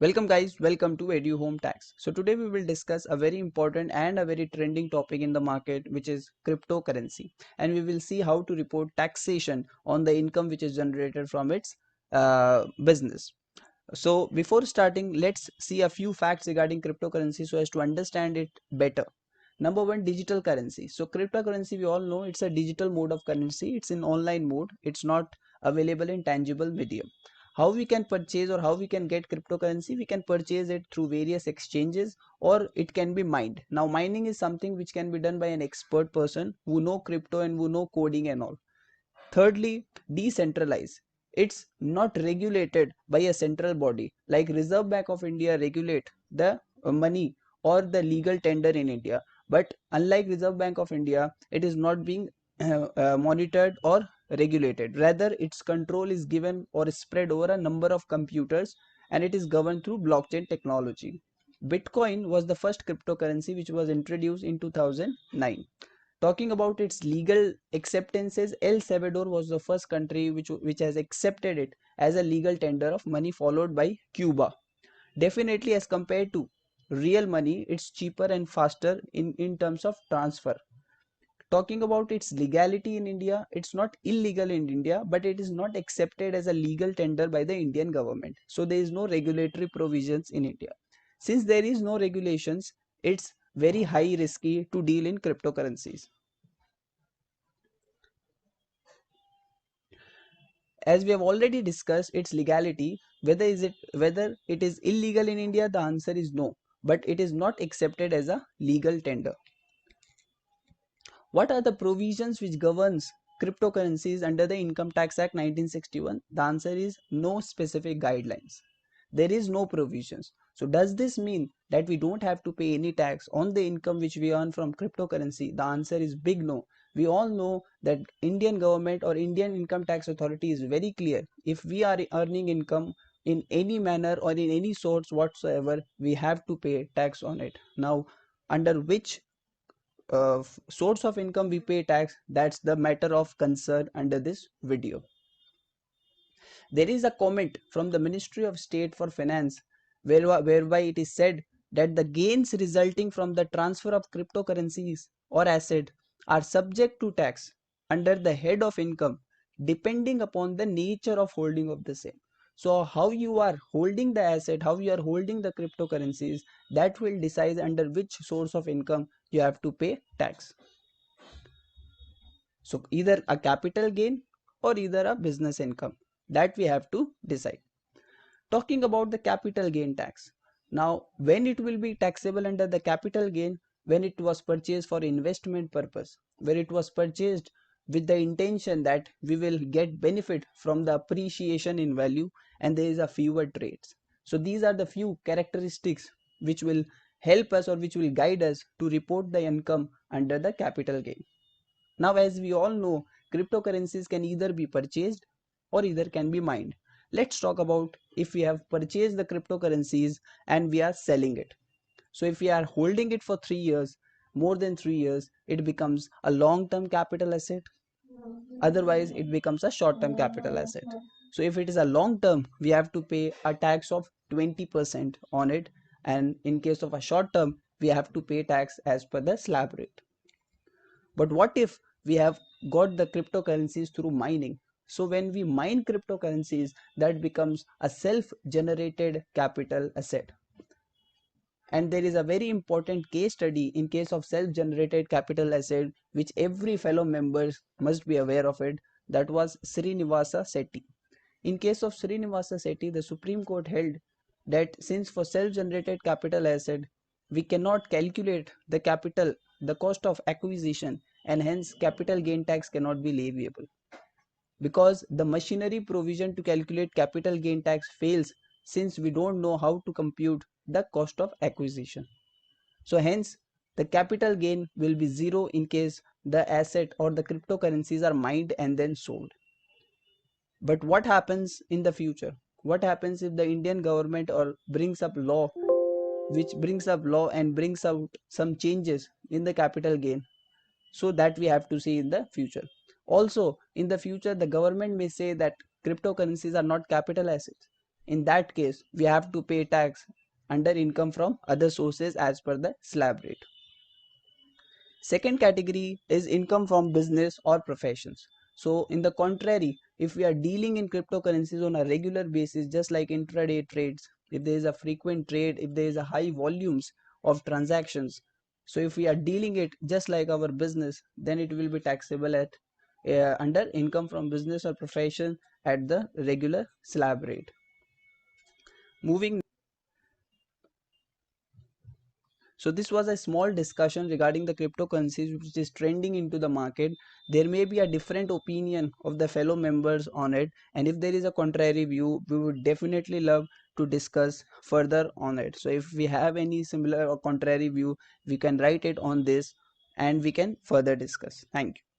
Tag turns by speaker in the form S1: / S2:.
S1: Welcome guys, welcome to Edu Home Tax. So today we will discuss a very important and a very trending topic in the market, which is cryptocurrency, and we will see how to report taxation on the income which is generated from its business. So before starting, let's see a few facts regarding cryptocurrency so as to understand it better. Number one, digital currency. So cryptocurrency, we all know it's a digital mode of currency. It's in online mode. It's not available in tangible medium. How we can purchase or how we can get cryptocurrency? We can purchase it through various exchanges, or it can be mined. Now mining is something which can be done by an expert person who know crypto and who know coding and all. Thirdly, decentralized. It's not regulated by a central body like Reserve Bank of India regulate the money or the legal tender in India. But unlike Reserve Bank of India, it is not being monitored or regulated. Rather, its control is given or spread over a number of computers, and it is governed through blockchain technology. Bitcoin was the first cryptocurrency which was introduced in 2009. Talking about its legal acceptances, El Salvador was the first country which has accepted it as a legal tender of money, followed by Cuba. Definitely, as compared to real money, it's cheaper and faster in terms of transfer. Talking about its legality in India, it's not illegal in India, but it is not accepted as a legal tender by the Indian government. So there is no regulatory provisions in India. Since there is no regulations, it's very high risky to deal in cryptocurrencies. As we have already discussed its legality, whether it is illegal in India, the answer is no, but it is not accepted as a legal tender. What are the provisions which governs cryptocurrencies under the Income Tax Act 1961? The answer is no specific guidelines. There is no provisions. So does this mean that we don't have to pay any tax on the income which we earn from cryptocurrency? The answer is big no. We all know that Indian government or Indian Income Tax Authority is very clear. If we are earning income in any manner or in any source whatsoever, we have to pay tax on it. Now, under which source of income we pay tax, that's the matter of concern under this video. There is a comment from the Ministry of State for Finance whereby it is said that the gains resulting from the transfer of cryptocurrencies or asset are subject to tax under the head of income depending upon the nature of holding of the same. So how you are holding the asset, how you are holding the cryptocurrencies, that will decide under which source of income you have to pay tax. So either a capital gain or either a business income, that we have to decide. Talking about the capital gain tax. Now, when it will be taxable under the capital gain? When it was purchased for investment purpose, where it was purchased with the intention that we will get benefit from the appreciation in value and there is a fewer trades. So these are the few characteristics which will help us or which will guide us to report the income under the capital gain. Now, as we all know, cryptocurrencies can either be purchased or either can be mined. Let's talk about if we have purchased the cryptocurrencies and we are selling it. So if we are holding it for 3 years, more than 3 years, it becomes a long-term capital asset. Otherwise, it becomes a short-term capital asset. So if it is a long-term, we have to pay a tax of 20% on it. And in case of a short-term, we have to pay tax as per the slab rate. But what if we have got the cryptocurrencies through mining? So when we mine cryptocurrencies, that becomes a self-generated capital asset. And there is a very important case study in case of self-generated capital asset, which every fellow members must be aware of it. That was Srinivasa Sethi. In case of Srinivasa Sethi, the Supreme Court held that since for self-generated capital asset, we cannot calculate the capital, the cost of acquisition, and hence capital gain tax cannot be leviable. Because the machinery provision to calculate capital gain tax fails since we don't know how to compute the cost of acquisition. So hence the capital gain will be zero in case the asset or the cryptocurrencies are mined and then sold. But what happens in the future? What happens if the Indian government or brings up law which brings up law and brings out some changes in the capital gain? So that we have to see in the future. Also in the future, the government may say that cryptocurrencies are not capital assets. in that case we have to pay tax under income from other sources as per the slab rate. Second category is income from business or professions. So in the contrary, if we are dealing in cryptocurrencies on a regular basis, just like intraday trades, if there is a frequent trade, if there is a high volumes of transactions, so if we are dealing it just like our business, then it will be taxable at under income from business or profession at the regular slab rate. Moving. So this was a small discussion regarding the cryptocurrencies which is trending into the market. There may be a different opinion of the fellow members on it, and if there is a contrary view, we would definitely love to discuss further on it. So if we have any similar or contrary view, we can write it on this and we can further discuss. Thank you.